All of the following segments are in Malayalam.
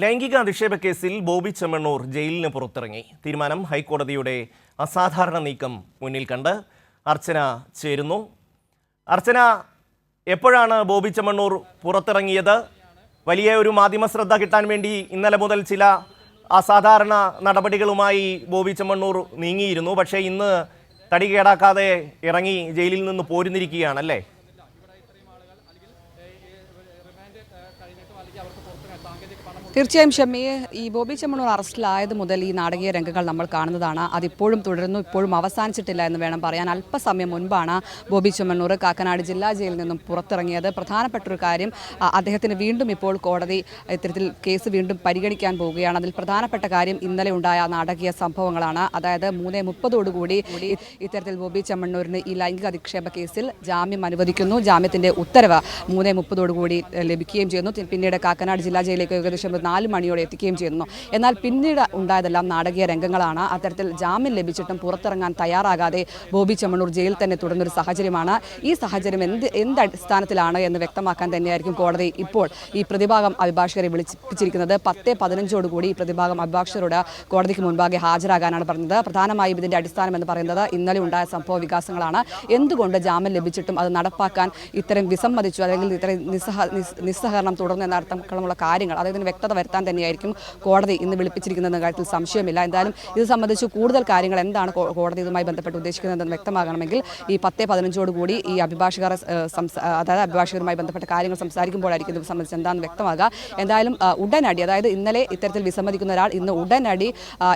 ലൈംഗിക അധിക്ഷേപ കേസിൽ ബോബി ചെമ്മണ്ണൂർ ജയിലിന് പുറത്തിറങ്ങി. തീരുമാനം ഹൈക്കോടതിയുടെ അസാധാരണ നീക്കം മുന്നിൽ കണ്ട് അർച്ചന ചേരുന്നു. അർച്ചന, എപ്പോഴാണ് ബോബി ചെമ്മണ്ണൂർ പുറത്തിറങ്ങിയത്? വലിയ ഒരു മാധ്യമ ശ്രദ്ധ കിട്ടാൻ വേണ്ടി ഇന്നലെ മുതൽ ചില അസാധാരണ നടപടികളുമായി ബോബി ചെമ്മണ്ണൂർ നീങ്ങിയിരുന്നു. പക്ഷേ ഇന്ന് തടി കേടാക്കാതെ ഇറങ്ങി ജയിലിൽ നിന്ന് പോരുന്നിരിക്കുകയാണല്ലേ? തീർച്ചയായും ഷമ്മി, ഈ ബോബി ചെമ്മണ്ണൂർ അറസ്റ്റിലായത് മുതൽ ഈ നാടകീയ രംഗങ്ങൾ നമ്മൾ കാണുന്നതാണ്. അതിപ്പോഴും തുടരുന്നു, ഇപ്പോഴും അവസാനിച്ചിട്ടില്ല എന്ന് വേണം പറയാൻ. അല്പസമയം മുൻപാണ് ബോബി ചെമ്മണ്ണൂർ കാക്കനാട് ജില്ലാ ജയിലിൽ നിന്നും പുറത്തിറങ്ങിയത്. പ്രധാനപ്പെട്ടൊരു കാര്യം, അദ്ദേഹത്തിന് വീണ്ടും ഇപ്പോൾ കോടതി ഇത്തരത്തിൽ കേസ് വീണ്ടും പരിഗണിക്കാൻ പോവുകയാണ്. അതിൽ പ്രധാനപ്പെട്ട കാര്യം ഇന്നലെ ഉണ്ടായ നാടകീയ സംഭവങ്ങളാണ്. അതായത് 3:30 ഇത്തരത്തിൽ ബോബി ചെമ്മണ്ണൂരിന് ഈ ലൈംഗിക അധിക്ഷേപ കേസിൽ ജാമ്യം അനുവദിക്കുന്നു. ജാമ്യത്തിന്റെ ഉത്തരവ് 3:30 ലഭിക്കുകയും ചെയ്യുന്നു. പിന്നീട് കാക്കനാട് ജില്ലാ ജയിലിലേക്ക് ഏകദേശം 4 മണിയോടെ എത്തിക്കുകയും ചെയ്യുന്നു. എന്നാൽ പിന്നീട് ഉണ്ടായതെല്ലാം നാടകീയ രംഗങ്ങളാണ്. അത്തരത്തിൽ ജാമ്യം ലഭിച്ചിട്ടും പുറത്തിറങ്ങാൻ തയ്യാറാകാതെ ബോബി ചെമ്മണ്ണൂർ ജയിലിൽ തന്നെ തുടർന്നൊരു സാഹചര്യമാണ്. ഈ സാഹചര്യം എന്ത് അടിസ്ഥാനത്തിലാണ് എന്ന് വ്യക്തമാക്കാൻ തന്നെയായിരിക്കും കോടതി ഇപ്പോൾ ഈ പ്രതിഭാഗം അഭിഭാഷകരെ വിളിപ്പിച്ചിരിക്കുന്നത്. 10:15 ഈ പ്രതിഭാഗം അഭിഭാഷകരോട് കോടതിക്ക് മുൻപാകെ ഹാജരാകാനാണ് പറഞ്ഞത്. പ്രധാനമായും ഇതിന്റെ അടിസ്ഥാനം എന്ന് പറയുന്നത് ഇന്നലെ ഉണ്ടായ സംഭവ വികാസങ്ങളാണ്. എന്തുകൊണ്ട് ജാമ്യം ലഭിച്ചിട്ടും അത് നടപ്പാക്കാൻ ഇത്തരം വിസമ്മതിച്ചു, അല്ലെങ്കിൽ ഇത്തരം നിസ്സഹകരണം തുടർന്ന് എന്നർത്ഥമുള്ള കാര്യങ്ങൾ, അതായത് വ്യക്തത വരുത്താൻ തന്നെയായിരിക്കും കോടതി ഇന്ന് വിളിപ്പിച്ചിരിക്കുന്ന കാര്യത്തിൽ സംശയമില്ല. എന്തായാലും ഇത് സംബന്ധിച്ച് കൂടുതൽ കാര്യങ്ങൾ എന്താണ് കോടതി ഇതുമായി ബന്ധപ്പെട്ട് ഉദ്ദേശിക്കുന്നതെന്ന് വ്യക്തമാകണമെങ്കിൽ ഈ 10:15 ഈ അഭിഭാഷകരുമായി ബന്ധപ്പെട്ട കാര്യങ്ങൾ സംസാരിക്കുമ്പോഴായിരിക്കും ഇത് സംബന്ധിച്ച് എന്താണെന്ന് വ്യക്തമാകുക. എന്തായാലും ഉടനടി, അതായത് ഇന്നലെ ഇത്തരത്തിൽ വിസമ്മതിക്കുന്ന ഒരാൾ ഇന്ന് ഉടനടി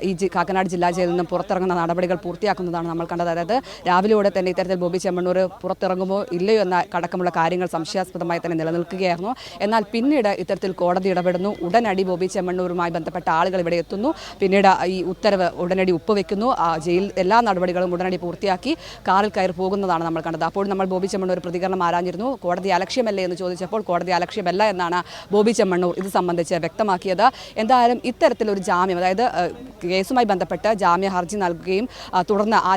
ഈ കാക്കനാട് ജില്ലാ ജയിലിൽ നിന്നും പുറത്തിറങ്ങുന്ന നടപടികൾ പൂർത്തിയാക്കുന്നതാണ് നമ്മൾ കണ്ടത്. അതായത് രാവിലെയോടെ തന്നെ ഇത്തരത്തിൽ ബോബി ചെമ്മണ്ണൂർ പുറത്തിറങ്ങുമോ ഇല്ലയോ എന്ന അടക്കമുള്ള കാര്യങ്ങൾ സംശയാസ്പദമായി തന്നെ നിലനിൽക്കുകയായിരുന്നു. എന്നാൽ പിന്നീട് ഇത്തരത്തിൽ കോടതി ഇടപെടുന്നു. ഉടനടി ബോബി ചെമ്മണ്ണൂരുമായി ബന്ധപ്പെട്ട ആളുകൾ ഇവിടെ എത്തുന്നു. പിന്നീട് ഈ ഉത്തരവ് ഉടനടി ഒപ്പുവെക്കുന്നു. ജയിൽ എല്ലാ നടപടികളും ഉടനടി പൂർത്തിയാക്കി കാറിൽ കയറി പോകുന്നതാണ് നമ്മൾ കണ്ടത്. അപ്പോൾ നമ്മൾ ബോബി ചെമ്മണ്ണൂർ പ്രതികരണം ആരാഞ്ഞിരുന്നു. കോടതി അലക്ഷ്യമല്ലേ എന്ന് ചോദിച്ചപ്പോൾ കോടതി അലക്ഷ്യമല്ല എന്നാണ് ബോബി ചെമ്മണ്ണൂർ ഇത് സംബന്ധിച്ച് വ്യക്തമാക്കിയത്. എന്തായാലും ഇത്തരത്തിലൊരു ജാമ്യം, അതായത് കേസുമായി ബന്ധപ്പെട്ട് ജാമ്യ ഹർജി നൽകുകയും തുടർന്ന് ആ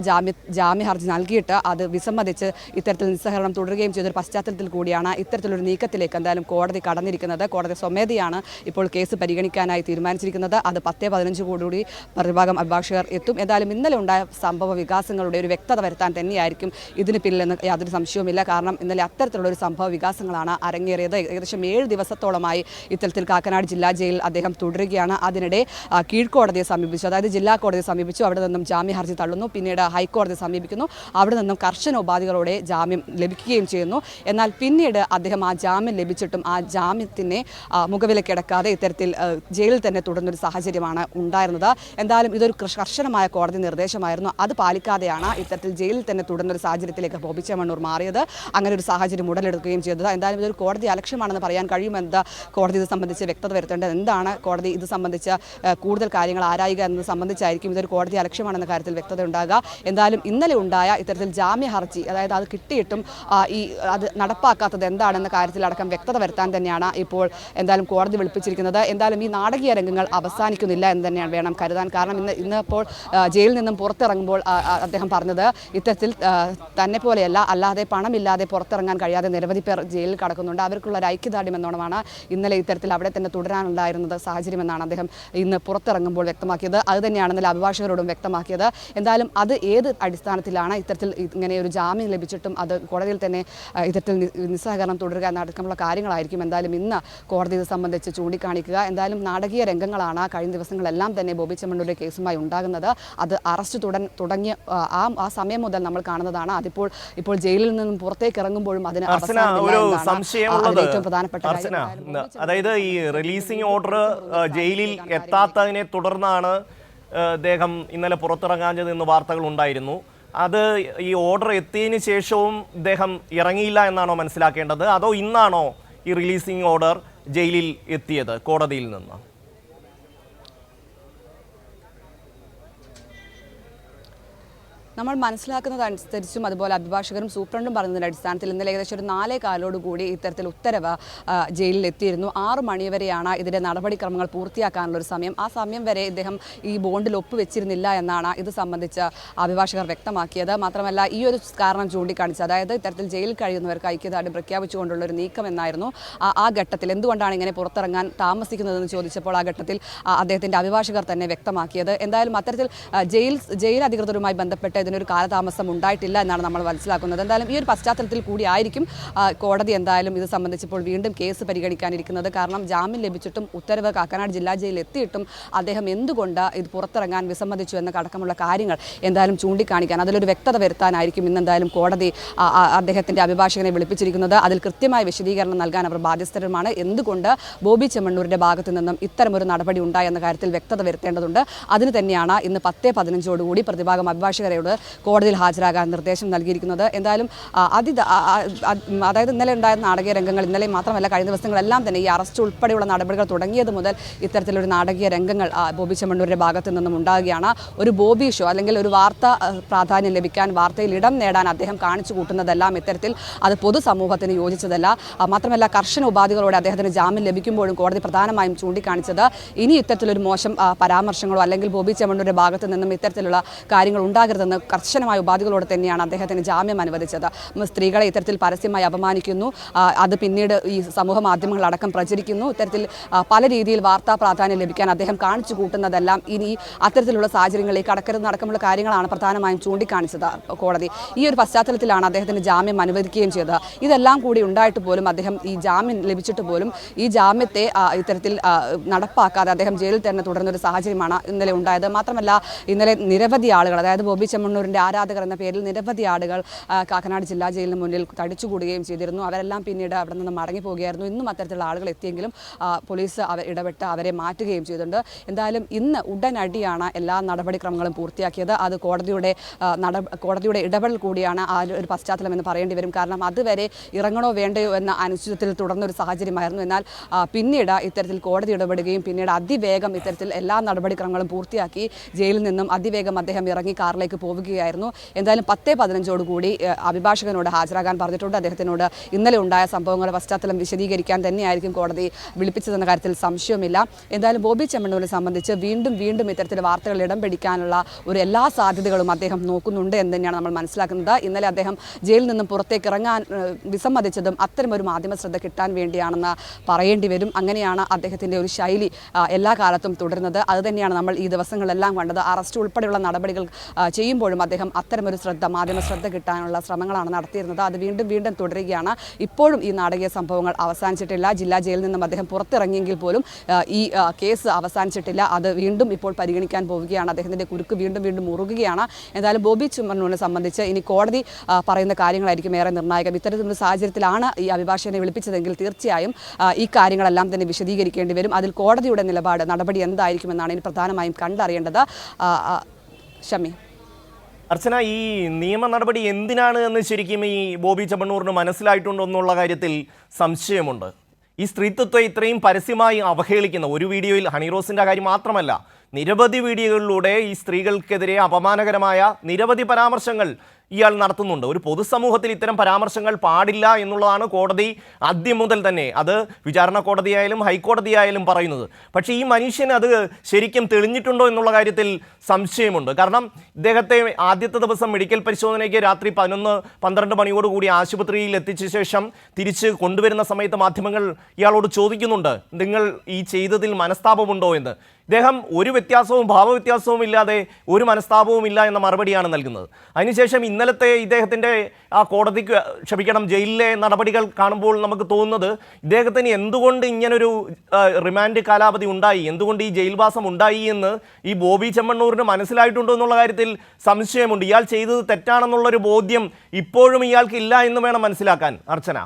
ജാമ്യ ഹർജി നൽകിയിട്ട് അത് വിസമ്മതിച്ച് ഇത്തരത്തിൽ നിസ്സഹകരണം തുടരുകയും ചെയ്തൊരു പശ്ചാത്തലത്തിൽ കൂടിയാണ് ഇത്തരത്തിലൊരു നീക്കത്തിലേക്ക് എന്തായാലും കോടതി കടന്നിരിക്കുന്നത്. കോടതി സ്വമേധയാണ് ഇപ്പോൾ കേസ് പരിഗണിക്കാനായി തീരുമാനിച്ചിരിക്കുന്നത്. അത് 10:15 പ്രതിഭാഗം അഭിഭാഷകർ എത്തും. എന്തായാലും ഇന്നലെ ഉണ്ടായ സംഭവ വികാസങ്ങളുടെ ഒരു വ്യക്തത വരുത്താൻ തന്നെയായിരിക്കും ഇതിന് പിന്നിലെന്ന് യാതൊരു സംശയവുമില്ല. കാരണം ഇന്നലെ അത്തരത്തിലുള്ള ഒരു സംഭവ വികാസങ്ങളാണ് അരങ്ങേറിയത്. ഏകദേശം 7 ദിവസത്തോളമായി ഇത്തരത്തിൽ കാക്കനാട് ജില്ലാ ജയിലിൽ അദ്ദേഹം തുടരുകയാണ്. അതിനിടെ കീഴ്ക്കോടതിയെ സമീപിച്ചു, അതായത് ജില്ലാ കോടതിയെ സമീപിച്ചു. അവിടെ നിന്നും ജാമ്യ ഹർജി തള്ളുന്നു. പിന്നീട് ഹൈക്കോടതിയെ സമീപിക്കുന്നു. അവിടെ നിന്നും കർശന ഉപാധികളോടെ ജാമ്യം ലഭിക്കുകയും ചെയ്യുന്നു. എന്നാൽ പിന്നീട് അദ്ദേഹം ആ ജാമ്യം ലഭിച്ചിട്ടും ആ ജാമ്യത്തിനെ മുഖവിലക്കെടുക്കാതെ ഇത്തരത്തിൽ ജയിലിൽ തന്നെ തുടർന്നൊരു സാഹചര്യമാണ് ഉണ്ടായിരുന്നത്. എന്തായാലും ഇതൊരു കർശനമായ കോടതി നിർദ്ദേശമായിരുന്നു. അത് പാലിക്കാതെയാണ് ഇത്തരത്തിൽ ജയിലിൽ തന്നെ തുടർന്നൊരു സാഹചര്യത്തിലേക്ക് ബോബി ചെമ്മണ്ണൂർ മാറിയത്. അങ്ങനെ ഒരു സാഹചര്യം ഉടലെടുക്കുകയും ചെയ്തത്. എന്തായാലും ഇതൊരു കോടതി അലക്ഷ്യമാണെന്ന് പറയാൻ കഴിയുമെന്ന് കോടതി ഇത് സംബന്ധിച്ച് വ്യക്തത വരുത്തേണ്ടത്. എന്താണ് കോടതി ഇത് സംബന്ധിച്ച് കൂടുതൽ കാര്യങ്ങൾ ആരായുക എന്നത് സംബന്ധിച്ചായിരിക്കും ഇതൊരു കോടതി അലക്ഷ്യമാണെന്ന കാര്യത്തിൽ വ്യക്തത ഉണ്ടാകുക. എന്തായാലും ഇന്നലെ ഉണ്ടായ ഇത്തരത്തിൽ ജാമ്യ ഹർജി, അതായത് അത് കിട്ടിയിട്ടും അത് നടപ്പാക്കാത്തത് എന്താണെന്ന കാര്യത്തിലടക്കം വ്യക്തത വരുത്താൻ തന്നെയാണ് ഇപ്പോൾ എന്തായാലും കോടതി വിളിപ്പിച്ചിരിക്കുന്നത്. എന്തായാലും ഈ നാടകീയ രംഗങ്ങൾ അവസാനിക്കുന്നില്ല എന്ന് തന്നെയാണ് വേണം കരുതാൻ. കാരണം ഇന്നിപ്പോൾ ജയിലിൽ നിന്നും പുറത്തിറങ്ങുമ്പോൾ അദ്ദേഹം പറഞ്ഞത് ഇത്തരത്തിൽ തന്നെ പോലെയല്ല, അല്ലാതെ പണമില്ലാതെ പുറത്തിറങ്ങാൻ കഴിയാതെ നിരവധി പേർ ജയിലിൽ കടക്കുന്നുണ്ട്. അവർക്കുള്ള ഒരു ഐക്യദാർഢ്യം എന്നോണമാണ് ഇന്നലെ ഇത്തരത്തിൽ അവിടെ തന്നെ തുടരാനുണ്ടായിരുന്നത് സാഹചര്യമെന്നാണ് അദ്ദേഹം ഇന്ന് പുറത്തിറങ്ങുമ്പോൾ വ്യക്തമാക്കിയത്. അത് തന്നെയാണ് ഇന്നലെ അഭിഭാഷകരോടും വ്യക്തമാക്കിയത്. എന്തായാലും അത് ഏത് അടിസ്ഥാനത്തിലാണ് ഇത്തരത്തിൽ ഇങ്ങനെ ഒരു ജാമ്യം ലഭിച്ചിട്ടും അത് കോടതിയിൽ തന്നെ ഇത്തരത്തിൽ നിസ്സഹകരണം തുടരുക എന്നടക്കമുള്ള കാര്യങ്ങളായിരിക്കും എന്തായാലും ഇന്ന് കോടതി ഇത് സംബന്ധിച്ച് ചൂണ്ടിക്കാണിക്കുക. എന്തായാലും നാടകീയ രംഗങ്ങളാണ് കഴിഞ്ഞ ദിവസങ്ങളെല്ലാം തന്നെ ബോബി ചെമ്മണ്ണൂരിന്റെ കേസുമായി ഉണ്ടാകുന്നത്. അത് അറസ്റ്റ് തുടങ്ങിയ ആ സമയം മുതൽ നമ്മൾ കാണുന്നതാണ്. ഇപ്പോൾ ജയിലിൽ നിന്നും പുറത്തേക്ക് ഇറങ്ങുമ്പോഴും അതിന് ഏറ്റവും പ്രധാനപ്പെട്ട കാര്യം, അതായത് ഈ റിലീസിംഗ് ഓർഡർ ജയിലിൽ എത്താത്തതിനെ തുടർന്നാണ് അദ്ദേഹം ഇന്നലെ പുറത്തിറങ്ങാഞ്ഞത് എന്ന് വാർത്തകൾ ഉണ്ടായിരുന്നു. അത് ഈ ഓർഡർ എത്തിയതിനു ശേഷവും ഇദ്ദേഹം ഇറങ്ങിയില്ല എന്നാണോ മനസ്സിലാക്കേണ്ടത്? അതോ ഇന്നാണോ ഈ റിലീസിംഗ് ഓർഡർ ജയിലിൽ എത്തിയത് കോടതിയിൽ നിന്ന്? നമ്മൾ മനസ്സിലാക്കുന്നതനുസരിച്ചും അതുപോലെ അഭിഭാഷകരും സൂപ്രണ്ടും പറഞ്ഞതിൻ്റെ അടിസ്ഥാനത്തിൽ ഇന്നലെ ഏകദേശം ഒരു 4:15 ഇത്തരത്തിൽ ഉത്തരവ് ജയിലിൽ എത്തിയിരുന്നു. 6 മണിവരെയാണ് ഇതിൻ്റെ നടപടിക്രമങ്ങൾ പൂർത്തിയാക്കാനുള്ള ഒരു സമയം. ആ സമയം വരെ ഇദ്ദേഹം ഈ ബോണ്ടിൽ ഒപ്പുവെച്ചിരുന്നില്ല എന്നാണ് ഇത് സംബന്ധിച്ച് അഭിഭാഷകർ വ്യക്തമാക്കിയത്. മാത്രമല്ല ഈ ഒരു കാരണം ചൂണ്ടിക്കാണിച്ച്, അതായത് ഇത്തരത്തിൽ ജയിലിൽ കഴിയുന്നവർക്ക് ഐക്യദാർഢ്യം പ്രഖ്യാപിച്ചുകൊണ്ടുള്ള ഒരു നീക്കം എന്നായിരുന്നു. ആ ഘട്ടത്തിൽ എന്തുകൊണ്ടാണ് ഇങ്ങനെ പുറത്തിറങ്ങാൻ താമസിക്കുന്നതെന്ന് ചോദിച്ചപ്പോൾ ആ ഘട്ടത്തിൽ അദ്ദേഹത്തിൻ്റെ അഭിഭാഷകർ തന്നെ വ്യക്തമാക്കിയത്. എന്തായാലും അത്തരത്തിൽ ജയിൽ അധികൃതരുമായി ബന്ധപ്പെട്ട് ഇതിനൊരു കാലതാമസം ഉണ്ടായിട്ടില്ല എന്നാണ് നമ്മൾ മനസ്സിലാക്കുന്നത്. എന്തായാലും ഈ ഒരു പശ്ചാത്തലത്തിൽ കൂടിയായിരിക്കും കോടതി എന്തായാലും ഇത് സംബന്ധിച്ചപ്പോൾ വീണ്ടും കേസ് പരിഗണിക്കാനിരിക്കുന്നത്. കാരണം ജാമ്യം ലഭിച്ചിട്ടും ഉത്തരവ് കാക്കനാട് ജില്ലാ ജയിലിൽ എത്തിയിട്ടും അദ്ദേഹം എന്തുകൊണ്ട് ഇത് പുറത്തിറങ്ങാൻ വിസമ്മതിച്ചു എന്നതടക്കമുള്ള കാര്യങ്ങൾ എന്തായാലും ചൂണ്ടിക്കാണിക്കാൻ, അതിലൊരു വ്യക്തത വരുത്താനായിരിക്കും ഇന്ന് എന്തായാലും കോടതി അദ്ദേഹത്തിൻ്റെ അഭിഭാഷകനെ വിളിപ്പിച്ചിരിക്കുന്നത്. അതിൽ കൃത്യമായ വിശദീകരണം നൽകാൻ അവർ ബാധ്യസ്ഥരുമാണ്. എന്തുകൊണ്ട് ബോബി ചെമ്മണ്ണൂരിൻ്റെ ഭാഗത്തു നിന്നും ഇത്തരമൊരു നടപടി ഉണ്ടായെന്ന കാര്യത്തിൽ വ്യക്തത വരുത്തേണ്ടതുണ്ട്. അതിന് തന്നെയാണ് ഇന്ന് 10:15 പ്രതിഭാഗം അഭിഭാഷകരോട് കോടതിയിൽ ഹാജരാകാൻ നിർദ്ദേശം നൽകിയിരിക്കുന്നത്. എന്തായാലും അതായത് ഇന്നലെ ഉണ്ടായ നാടകീയ രംഗങ്ങൾ, ഇന്നലെ മാത്രമല്ല കഴിഞ്ഞ ദിവസങ്ങളെല്ലാം തന്നെ ഈ അറസ്റ്റ് ഉൾപ്പെടെയുള്ള നടപടികൾ തുടങ്ങിയത് മുതൽ ഇത്തരത്തിലൊരു നാടകീയ രംഗങ്ങൾ ബോബി ചെമ്മണ്ണൂരിൻ്റെ ഭാഗത്തു നിന്നും ഉണ്ടാകുകയാണ്. ഒരു ബോബി ഷോ അല്ലെങ്കിൽ ഒരു വാർത്ത പ്രാധാന്യം ലഭിക്കാൻ, വാർത്തയിൽ ഇടം നേടാൻ അദ്ദേഹം കാണിച്ചു കൂട്ടുന്നതെല്ലാം ഇത്തരത്തിൽ അത് പൊതുസമൂഹത്തിന് യോജിച്ചതല്ല. മാത്രമല്ല കർശന ഉപാധികളോടെ അദ്ദേഹത്തിന് ജാമ്യം ലഭിക്കുമ്പോഴും കോടതി പ്രധാനമായും ചൂണ്ടിക്കാണിച്ചത് ഇനി ഇത്തരത്തിലൊരു മോശം പരാമർശങ്ങളോ അല്ലെങ്കിൽ ബോബി ചെമ്മണ്ണൂരിൻ്റെ ഭാഗത്തു നിന്നും ഇത്തരത്തിലുള്ള കാര്യങ്ങൾ ഉണ്ടാകരുതെന്ന് കർശനമായ ഉപാധികളോടെ തന്നെയാണ് അദ്ദേഹത്തിന് ജാമ്യം അനുവദിച്ചത്. സ്ത്രീകളെ ഇത്തരത്തിൽ പരസ്യമായി അപമാനിക്കുന്നു, അത് പിന്നീട് ഈ സമൂഹ മാധ്യമങ്ങളടക്കം പ്രചരിക്കുന്നു. ഇത്തരത്തിൽ പല രീതിയിൽ വാർത്താ പ്രാധാന്യം ലഭിക്കാൻ അദ്ദേഹം കാണിച്ചു കൂട്ടുന്നതെല്ലാം ഇനി അത്തരത്തിലുള്ള സാഹചര്യങ്ങളിൽ കടക്കരുത് നടക്കമുള്ള കാര്യങ്ങളാണ് പ്രധാനമായും ചൂണ്ടിക്കാണിച്ചത് കോടതി. ഈ ഒരു പശ്ചാത്തലത്തിലാണ് അദ്ദേഹത്തിന് ജാമ്യം അനുവദിക്കുകയും ചെയ്തത്. ഇതെല്ലാം കൂടി ഉണ്ടായിട്ട് പോലും അദ്ദേഹം ഈ ജാമ്യം ലഭിച്ചിട്ട് പോലും ഈ ജാമ്യത്തെ ഇത്തരത്തിൽ നടപ്പാക്കാതെ അദ്ദേഹം ജയിലിൽ തന്നെ തുടരുന്നൊരു സാഹചര്യമാണ് ഇന്നലെ ഉണ്ടായത്. മാത്രമല്ല ഇന്നലെ നിരവധി ആളുകൾ, അതായത് ബോബി ചെമ്മണ്ണൂരിൻ്റെ ആരാധകർ എന്ന പേരിൽ നിരവധി ആളുകൾ കാക്കനാട് ജില്ലാ ജയിലിന് മുന്നിൽ തടിച്ചുകൂടുകയും ചെയ്തിരുന്നു. അവരെല്ലാം പിന്നീട് അവിടെ നിന്ന് മടങ്ങിപ്പോവുകയായിരുന്നു. ഇന്നും അത്തരത്തിലുള്ള ആളുകൾ എത്തിയെങ്കിലും പോലീസ് ഇടപെട്ട് അവരെ മാറ്റുകയും ചെയ്തിട്ടുണ്ട്. എന്തായാലും ഇന്ന് ഉടനടിയാണ് എല്ലാ നടപടിക്രമങ്ങളും പൂർത്തിയാക്കിയത്. അത് കോടതിയുടെ ഇടപെടൽ കൂടിയാണ് ആ ഒരു പശ്ചാത്തലം എന്ന് പറയേണ്ടി വരും. കാരണം അതുവരെ ഇറങ്ങണോ വേണ്ടയോ എന്ന അനിശ്ചിതത്തിൽ തുടർന്നൊരു സാഹചര്യമായിരുന്നു. എന്നാൽ പിന്നീട് ഇത്തരത്തിൽ കോടതി ഇടപെടുകയും പിന്നീട് അതിവേഗം ഇത്തരത്തിൽ എല്ലാ നടപടിക്രമങ്ങളും പൂർത്തിയാക്കി ജയിലിൽ നിന്നും അതിവേഗം അദ്ദേഹം ഇറങ്ങി കാറിലേക്ക് പോവുകയായിരുന്നു. എന്തായാലും 10:15 അഭിഭാഷകനോട് ഹാജരാകാൻ പറഞ്ഞിട്ടുണ്ട്. അദ്ദേഹത്തിനോട് ഇന്നലെ ഉണ്ടായ സംഭവങ്ങളുടെ പശ്ചാത്തലം വിശദീകരിക്കാൻ തന്നെയായിരിക്കും കോടതി വിളിപ്പിച്ചതെന്ന കാര്യത്തിൽ സംശയമില്ല. എന്തായാലും ബോബി ചെമ്മണ്ണൂരിനെ സംബന്ധിച്ച് വീണ്ടും ഇത്തരത്തിൽ വാർത്തകൾ ഇടം പിടിക്കാനുള്ള എല്ലാ സാധ്യതകളും അദ്ദേഹം നോക്കുന്നുണ്ട് എന്ന് തന്നെയാണ് നമ്മൾ മനസ്സിലാക്കുന്നത്. ഇന്നലെ അദ്ദേഹം ജയിലിൽ നിന്നും പുറത്തേക്ക് ഇറങ്ങാൻ വിസമ്മതിച്ചതും അത്തരമൊരു മാധ്യമ ശ്രദ്ധ കിട്ടാൻ വേണ്ടിയാണെന്ന് പറയേണ്ടി വരും. അങ്ങനെയാണ് അദ്ദേഹത്തിൻ്റെ ഒരു ശൈലി എല്ലാ കാലത്തും തുടരുന്നത്. അതുതന്നെയാണ് നമ്മൾ ഈ ദിവസങ്ങളെല്ലാം കണ്ടത്. അറസ്റ്റ് ഉൾപ്പെടെയുള്ള നടപടികൾ ചെയ്യുമ്പോഴും അദ്ദേഹം അത്തരമൊരു മാധ്യമ ശ്രദ്ധ കിട്ടാനുള്ള ശ്രമങ്ങളാണ് നടത്തിയിരുന്നത്. അത് വീണ്ടും തുടരുകയാണ്. ഇപ്പോഴും ഈ നാടകീയ സംഭവങ്ങൾ അവസാനിച്ചിട്ടില്ല. ജില്ലാ ജയിലിൽ നിന്നും അദ്ദേഹം പുറത്തിറങ്ങിയെങ്കിൽ പോലും ഈ കേസ് അവസാനിച്ചിട്ടില്ല. അത് വീണ്ടും ഇപ്പോൾ പരിഗണിക്കാൻ പോവുകയാണ്. അദ്ദേഹത്തിൻ്റെ കുരുക്ക് വീണ്ടും മുറുകുകയാണ്. എന്തായാലും ബോബി ചെമ്മണ്ണൂരിനെ സംബന്ധിച്ച് ഇനി കോടതി പറയുന്ന കാര്യങ്ങളായിരിക്കും ഏറെ നിർണായകം. ഇത്തരത്തിലൊരു സാഹചര്യത്തിലാണ് ഈ അഭിഭാഷകനെ വിളിപ്പിച്ചതെങ്കിൽ തീർച്ചയായും ഈ കാര്യങ്ങളെല്ലാം തന്നെ വിശദീകരിക്കേണ്ടി വരും. അതിൽ കോടതിയുടെ നടപടി എന്തായിരിക്കുമെന്നാണ് ഇനി പ്രധാനമായും കണ്ടറിയേണ്ടത്. ഷമി. അർച്ചന, ഈ നിയമ നടപടി എന്തിനാണ് എന്ന് ശരിക്കും ഈ ബോബി ചെമ്മണ്ണൂരിന് മനസ്സിലായിട്ടുണ്ടോ എന്നുള്ള കാര്യത്തിൽ സംശയമുണ്ട്. ഈ സ്ത്രീത്വത്തെ ഇത്രയും പരസ്യമായി അവഹേളിക്കുന്ന ഒരു വീഡിയോയിൽ ഹണിറോസിൻ്റെ കാര്യം മാത്രമല്ല, നിരവധി വീഡിയോകളിലൂടെ ഈ സ്ത്രീകൾക്കെതിരെ അപമാനകരമായ നിരവധി പരാമർശങ്ങൾ ഇയാൾ നടത്തുന്നുണ്ട്. ഒരു പൊതുസമൂഹത്തിൽ ഇത്തരം പരാമർശങ്ങൾ പാടില്ല എന്നുള്ളതാണ് കോടതി ആദ്യം മുതൽ തന്നെ, അത് വിചാരണ കോടതിയായാലും ഹൈക്കോടതിയായാലും പറയുന്നത്. പക്ഷേ ഈ മനുഷ്യൻ അത് ശരിക്കും തെളിഞ്ഞിട്ടുണ്ടോ എന്നുള്ള കാര്യത്തിൽ സംശയമുണ്ട്. കാരണം ഇദ്ദേഹത്തെ ആദ്യത്തെ ദിവസം മെഡിക്കൽ പരിശോധനയ്ക്ക് രാത്രി 11-12 മണിയോടുകൂടി ആശുപത്രിയിൽ എത്തിച്ച ശേഷം തിരിച്ച് കൊണ്ടുവരുന്ന സമയത്ത് മാധ്യമങ്ങൾ ഇയാളോട് ചോദിക്കുന്നുണ്ട്, നിങ്ങൾ ഈ ചെയ്തതിൽ മനസ്താപമുണ്ടോ എന്ന്. ഇദ്ദേഹം ഒരു വ്യത്യാസവും ഭാവവ്യത്യാസവും ഇല്ലാതെ ഒരു മനസ്താപവും ഇല്ല എന്ന മറുപടിയാണ് നൽകുന്നത്. അതിനുശേഷം ഇന്നലത്തെ ഇദ്ദേഹത്തിൻ്റെ ജയിലിലെ നടപടികൾ കാണുമ്പോൾ നമുക്ക് തോന്നുന്നത് ഇദ്ദേഹത്തിന് എന്തുകൊണ്ട് ഇങ്ങനൊരു റിമാൻഡ് കാലാവധി ഉണ്ടായി, എന്തുകൊണ്ട് ഈ ജയിൽവാസം ഉണ്ടായി എന്ന് ഈ ബോബി ചെമ്മണ്ണൂരിന് മനസ്സിലായിട്ടുണ്ടോ എന്നുള്ള കാര്യത്തിൽ സംശയമുണ്ട്. ഇയാൾ ചെയ്തത് തെറ്റാണെന്നുള്ളൊരു ബോധ്യം ഇപ്പോഴും ഇയാൾക്ക് ഇല്ല എന്ന് വേണം മനസ്സിലാക്കാൻ. അർച്ചന.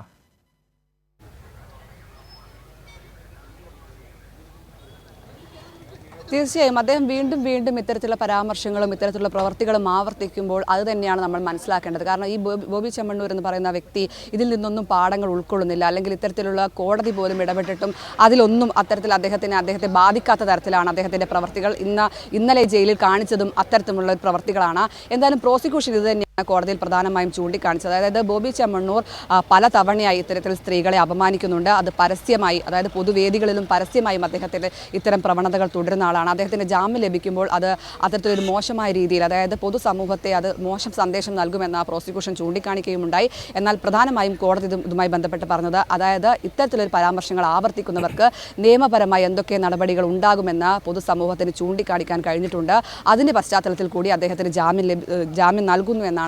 തീർച്ചയായും അദ്ദേഹം വീണ്ടും വീണ്ടും ഇത്തരത്തിലുള്ള പരാമർശങ്ങളും ഇത്തരത്തിലുള്ള പ്രവർത്തികളും ആവർത്തിക്കുമ്പോൾ അത് തന്നെയാണ് നമ്മൾ മനസ്സിലാക്കേണ്ടത്. കാരണം ഈ ബോബി ചെമ്മണ്ണൂർ എന്ന് പറയുന്ന വ്യക്തി ഇതിൽ നിന്നൊന്നും പാഠങ്ങൾ ഉൾക്കൊള്ളുന്നില്ല, അല്ലെങ്കിൽ ഇത്തരത്തിലുള്ള കോടതി പോലും ഇടപെട്ടിട്ടും അതിലൊന്നും അത്തരത്തിൽ അദ്ദേഹത്തെ ബാധിക്കാത്ത തരത്തിലാണ് അദ്ദേഹത്തിൻ്റെ പ്രവർത്തികൾ. ഇന്നലെ ജയിലിൽ കാണിച്ചതും അത്തരത്തിലുള്ള പ്രവർത്തികളാണ്. എന്തായാലും പ്രോസിക്യൂഷൻ ഇത് തന്നെയാണ് കോടതിയിൽ പ്രധാനമായും ചൂണ്ടിക്കാണിച്ചത്. അതായത് ബോബി ചെമ്മണ്ണൂർ പല തവണയായി ഇത്തരത്തിൽ സ്ത്രീകളെ അപമാനിക്കുന്നുണ്ട്. അത് പരസ്യമായി, അതായത് പൊതുവേദികളിലും പരസ്യമായും അദ്ദേഹത്തിൻ്റെ ഇത്തരം പ്രവണതകൾ തുടരുന്ന ആളാണ്. അദ്ദേഹത്തിന് ജാമ്യം ലഭിക്കുമ്പോൾ അത് അത്തരത്തിലൊരു മോശമായ രീതിയിൽ, അതായത് പൊതുസമൂഹത്തെ അത് മോശം സന്ദേശം നൽകുമെന്ന പ്രോസിക്യൂഷൻ ചൂണ്ടിക്കാണിക്കുകയുമുണ്ടായി. എന്നാൽ പ്രധാനമായും കോടതി ഇതുമായി ബന്ധപ്പെട്ട് പറഞ്ഞത്, അതായത് ഇത്തരത്തിലൊരു പരാമർശങ്ങൾ ആവർത്തിക്കുന്നവർക്ക് നിയമപരമായി എന്തൊക്കെ നടപടികൾ ഉണ്ടാകുമെന്ന് പൊതുസമൂഹത്തിന് ചൂണ്ടിക്കാണിക്കാൻ കഴിഞ്ഞിട്ടുണ്ട്. അതിൻ്റെ പശ്ചാത്തലത്തിൽ കൂടി അദ്ദേഹത്തിന് ജാമ്യം നൽകുന്നു എന്നാണ്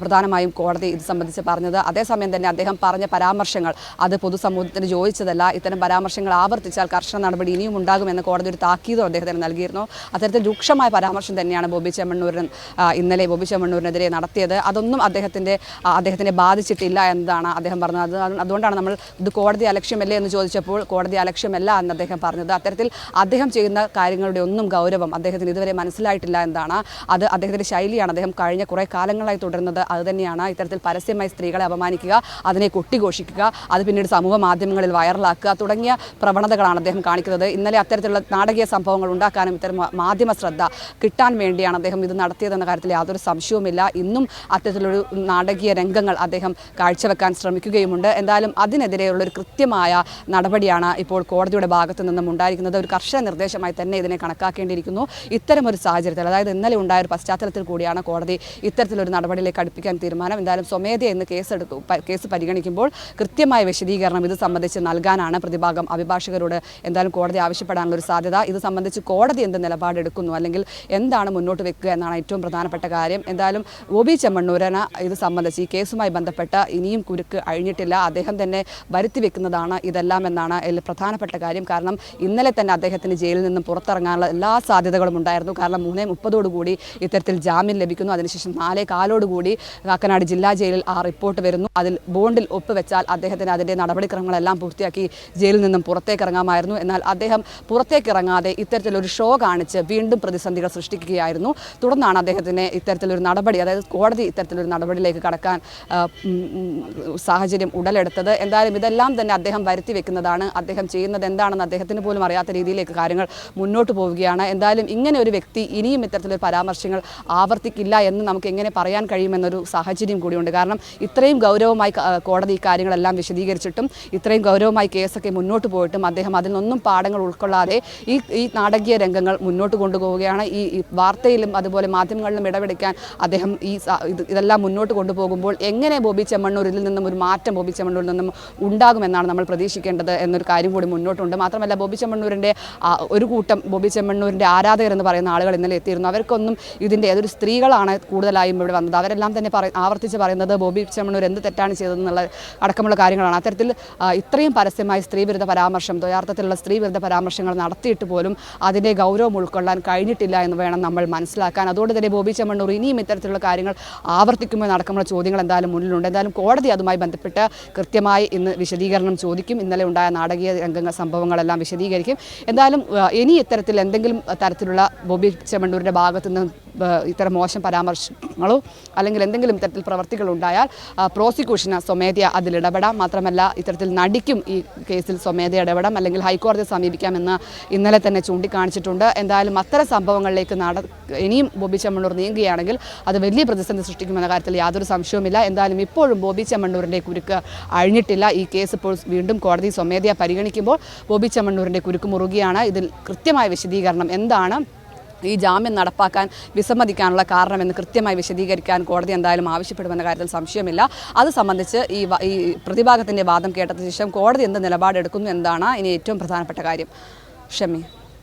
പ്രധാനമായും കോടതി ഇത് സംബന്ധിച്ച് പറഞ്ഞത്. അതേസമയം തന്നെ അദ്ദേഹം പറഞ്ഞ പരാമർശങ്ങൾ അത് പൊതുസമൂഹത്തിന് യോജിച്ചതല്ല. ഇത്തരം പരാമർശങ്ങൾ ആവർത്തിച്ചാൽ കർശന നടപടി ഇനിയും ഉണ്ടാകുമെന്ന് കോടതി ഒരു താക്കീതും അദ്ദേഹത്തിന് നൽകിയിരുന്നു. അത്തരത്തിൽ രൂക്ഷമായ പരാമർശം തന്നെയാണ് ഇന്നലെ ബോബി ചെമ്മണ്ണൂരിനെതിരെ നടത്തിയത്. അതൊന്നും അദ്ദേഹത്തിനെ ബാധിച്ചിട്ടില്ല എന്നതാണ് അദ്ദേഹം പറഞ്ഞത്. അതുകൊണ്ടാണ് നമ്മൾ ഇത് കോടതി അലക്ഷ്യമല്ലേ എന്ന് ചോദിച്ചപ്പോൾ കോടതി അലക്ഷ്യമല്ല എന്ന് അദ്ദേഹം പറഞ്ഞത്. അത്തരത്തിൽ അദ്ദേഹം ചെയ്യുന്ന കാര്യങ്ങളുടെ ഒന്നും ഗൗരവം അദ്ദേഹത്തിന് ഇതുവരെ മനസ്സിലായിട്ടില്ല എന്നതാണ്. അത് അദ്ദേഹത്തിൻ്റെ ശൈലിയാണ്. അദ്ദേഹം കഴിഞ്ഞ കുറേ കാലങ്ങളായി തുടരുന്നത് അതുതന്നെയാണ്. ഇത്തരത്തിൽ പരസ്യമായി സ്ത്രീകളെ അപമാനിക്കുക, അതിനെ കൊട്ടിഘോഷിക്കുക, അത് പിന്നീട് സമൂഹ മാധ്യമങ്ങളിൽ വൈറലാക്കുക തുടങ്ങിയ പ്രവണതകളാണ് അദ്ദേഹം കാണിക്കുന്നത്. ഇന്നലെ അത്തരത്തിലുള്ള നാടകീയ സംഭവങ്ങൾ ഉണ്ടാക്കാനും ഇത്തരം മാധ്യമ ശ്രദ്ധ കിട്ടാൻ വേണ്ടിയാണ് അദ്ദേഹം ഇത് നടത്തിയതെന്ന കാര്യത്തിൽ യാതൊരു സംശയവുമില്ല. ഇന്നും അത്തരത്തിലൊരു നാടകീയ രംഗങ്ങൾ അദ്ദേഹം കാഴ്ചവെക്കാൻ ശ്രമിക്കുകയുമുണ്ട്. എന്തായാലും അതിനെതിരെയുള്ളൊരു കൃത്യമായ നടപടിയാണ് ഇപ്പോൾ കോടതിയുടെ ഭാഗത്തു നിന്നും ഉണ്ടായിരിക്കുന്നത്. ഒരു കർശന നിർദ്ദേശമായി തന്നെ ഇതിനെ കണക്കാക്കേണ്ടിയിരിക്കുന്നു. ഇത്തരമൊരു സാഹചര്യത്തിൽ, അതായത് ഇന്നലെ ഉണ്ടായ ഒരു പശ്ചാത്തലത്തിൽ കൂടിയാണ് കോടതി ഇത്തരത്തിലൊരു നടപടിയിലേക്ക് അടുപ്പിക്കാൻ തീരുമാനം. എന്തായാലും സ്വമേധയാ ഇന്ന് കേസ് പരിഗണിക്കുമ്പോൾ കൃത്യമായ വിശദീകരണം ഇത് സംബന്ധിച്ച് നൽകാനാണ് പ്രതിഭാഗം അഭിഭാഷകരോട് എന്തായാലും കോടതി ആവശ്യപ്പെടാനുള്ള ഒരു സാധ്യത. ഇത് സംബന്ധിച്ച് കോടതി എന്ത് നിലപാടെടുക്കുന്നു, അല്ലെങ്കിൽ എന്താണ് മുന്നോട്ട് വെക്കുക എന്നാണ് ഏറ്റവും പ്രധാനപ്പെട്ട കാര്യം. എന്തായാലും ബോബി ചെമ്മണ്ണൂരന് ഇത് സംബന്ധിച്ച് ഈ കേസുമായി ബന്ധപ്പെട്ട് ഇനിയും കുരുക്ക് അഴിഞ്ഞിട്ടില്ല. അദ്ദേഹം തന്നെ വരുത്തി വെക്കുന്നതാണ് ഇതെല്ലാം എന്നാണ് ഇതിൽ പ്രധാനപ്പെട്ട കാര്യം. കാരണം ഇന്നലെ തന്നെ അദ്ദേഹത്തിന് ജയിലിൽ നിന്നും പുറത്തിറങ്ങാനുള്ള എല്ലാ സാധ്യതകളും ഉണ്ടായിരുന്നു. കാരണം 3:30 ഇത്തരത്തിൽ ജാമ്യം ലഭിക്കുന്നു. അതിനുശേഷം 4:15 കാക്കനാട് ജില്ലാ ജയിലിൽ ആ റിപ്പോർട്ട് വരുന്നു. അതിൽ ബോണ്ടിൽ ഒപ്പുവെച്ചാൽ അദ്ദേഹത്തിന് അതിൻ്റെ നടപടിക്രമങ്ങളെല്ലാം പൂർത്തിയാക്കി ജയിലിൽ നിന്നും പുറത്തേക്ക് ഇറങ്ങാമായിരുന്നു. എന്നാൽ അദ്ദേഹം പുറത്തേക്ക് ഇറങ്ങാതെ ഇത്തരത്തിലൊരു ഷോ കാണിച്ച് വീണ്ടും പ്രതിസന്ധികൾ സൃഷ്ടിക്കുകയായിരുന്നു. തുടർന്നാണ് അദ്ദേഹത്തിന് ഇത്തരത്തിലൊരു നടപടി, അതായത് കോടതി ഇത്തരത്തിലൊരു നടപടിയിലേക്ക് കടക്കാൻ സാഹചര്യം ഉടലെടുത്തത്. എന്തായാലും ഇതെല്ലാം തന്നെ അദ്ദേഹം വരുത്തി വെക്കുന്നതാണ്. അദ്ദേഹം ചെയ്യുന്നത് എന്താണെന്ന് അദ്ദേഹത്തിന് പോലും അറിയാത്ത രീതിയിലേക്ക് കാര്യങ്ങൾ മുന്നോട്ട് പോവുകയാണ്. എന്തായാലും ഇങ്ങനെ ഒരു വ്യക്തി ഇനിയും ഇത്തരത്തിലൊരു പരാമർശങ്ങൾ ആവർത്തിക്കില്ല എന്ന് നമുക്ക് എങ്ങനെ പറയാൻ കഴിയുമെന്നൊരു സാഹചര്യം കൂടിയുണ്ട്. കാരണം ഇത്രയും ഗൗരവമായി കോടതി ഈ കാര്യങ്ങളെല്ലാം വിശദീകരിച്ചിട്ടും ഇത്രയും ഗൗരവമായി കേസൊക്കെ മുന്നോട്ട് പോയിട്ടും അദ്ദേഹം അതിൽ നിന്നൊന്നും പാഠങ്ങൾ ഉൾക്കൊള്ളാതെ ഈ നാടകീയ രംഗങ്ങൾ മുന്നോട്ട് കൊണ്ടുപോവുകയാണ്. ഈ വാർത്തയിലും അതുപോലെ മാധ്യമങ്ങളിലും ഇടപെടിക്കാൻ അദ്ദേഹം ഇതെല്ലാം മുന്നോട്ട് കൊണ്ടുപോകുമ്പോൾ എങ്ങനെ ബോബി ചെമ്മണ്ണൂരിൽ നിന്നും ഒരു മാറ്റം ബോബി ചെമ്മണ്ണൂരിൽ നിന്നും ഉണ്ടാകുമെന്നാണ് നമ്മൾ പ്രതീക്ഷിക്കേണ്ടത് എന്നൊരു കാര്യം കൂടി മുന്നോട്ടുണ്ട്. മാത്രമല്ല ബോബി ചെമ്മണ്ണൂരിൻ്റെ ഒരു കൂട്ടം ബോബി ചെമ്മണ്ണൂരിൻ്റെ ആരാധകർ എന്ന് പറയുന്ന ആളുകൾ ഇന്നലെ എത്തിയിരുന്നു. അവർക്കൊന്നും ഇതിൻ്റെ ഏതൊരു സ്ത്രീകളാണ് കൂടുതലായും ഇവിടെ വന്നത്. അവരെല്ലാം തന്നെ ആവർത്തിച്ച് പറയുന്നത് ബോബി ചെമ്മണ്ണൂർ എന്ത് തെറ്റാണ് ചെയ്തതെന്നുള്ള അടക്കമുള്ള കാര്യങ്ങളാണ്. അത്തരത്തിൽ ഇത്രയും പരസ്യമായി സ്ത്രീവിരുദ്ധ പരാമർശം, യഥാർത്ഥത്തിലുള്ള സ്ത്രീവിരുദ്ധ പരാമർശങ്ങൾ നടത്തിയിട്ട് പോലും അതിൻ്റെ ഗൗരവം ഉൾക്കൊള്ളാൻ കഴിഞ്ഞിട്ടില്ല എന്ന് വേണം നമ്മൾ മനസ്സിലാക്കാൻ. അതുകൊണ്ട് തന്നെ ബോബി ചെമ്മണ്ണൂർ ഇനിയും ഇത്തരത്തിലുള്ള കാര്യങ്ങൾ ആവർത്തിക്കുമ്പോൾ അടക്കമുള്ള ചോദ്യങ്ങൾ എന്തായാലും മുന്നിലുണ്ട്. എന്തായാലും കോടതി അതുമായി ബന്ധപ്പെട്ട് കൃത്യമായി ഇന്ന് വിശദീകരണം ചോദിക്കും. ഇന്നലെ ഉണ്ടായ നാടകീയ സംഭവങ്ങളെല്ലാം വിശദീകരിക്കും. എന്തായാലും ഇനി ഇത്തരത്തിൽ എന്തെങ്കിലും തരത്തിലുള്ള ബോബി ചെമ്മണ്ണൂരിൻ്റെ ഭാഗത്തു നിന്ന് ഇത്തരം മോശം പരാമർശങ്ങളോ അല്ലെങ്കിൽ എന്തെങ്കിലും തരത്തിൽ പ്രവർത്തികളുണ്ടായാൽ പ്രോസിക്യൂഷന് സ്വമേധയാ അതിലിടപെടാം. മാത്രമല്ല ഇത്തരത്തിൽ നടിക്കും ഈ കേസിൽ സ്വമേധയാ ഇടപെടാം, അല്ലെങ്കിൽ ഹൈക്കോടതിയെ സമീപിക്കാമെന്ന് ഇന്നലെ തന്നെ ചൂണ്ടിക്കാണിച്ചിട്ടുണ്ട്. എന്തായാലും അത്തരം സംഭവങ്ങളിലേക്ക് ഇനിയും ബോബി ചെമ്മണ്ണൂർ നീങ്ങുകയാണെങ്കിൽ അത് വലിയ പ്രതിസന്ധി സൃഷ്ടിക്കുമെന്ന കാര്യത്തിൽ യാതൊരു സംശയവുമില്ല. എന്തായാലും ഇപ്പോഴും ബോബി ചെമ്മണ്ണൂരിൻ്റെ കുരുക്ക് അഴിഞ്ഞിട്ടില്ല. ഈ കേസ് ഇപ്പോൾ വീണ്ടും കോടതി സ്വമേധയാ പരിഗണിക്കുമ്പോൾ ബോബി ചെമ്മണ്ണൂരിൻ്റെ കുരുക്ക് മുറുകിയാണ്. ഇതിൽ കൃത്യമായ വിശദീകരണം എന്താണ് ഈ ജാമ്യം നടപ്പാക്കാൻ വിസമ്മതിക്കാനുള്ള കാരണമെന്ന് കൃത്യമായി വിശദീകരിക്കാൻ കോടതി എന്തായാലും ആവശ്യപ്പെടുമെന്ന കാര്യത്തിൽ സംശയമില്ല. അത് സംബന്ധിച്ച് ഈ പ്രതിഭാഗത്തിൻ്റെ വാദം കേട്ടതിന് ശേഷം കോടതി എന്ത് നിലപാടെടുക്കുന്നു എന്നതാണ് ഇനി ഏറ്റവും പ്രധാനപ്പെട്ട കാര്യം. ഷമി.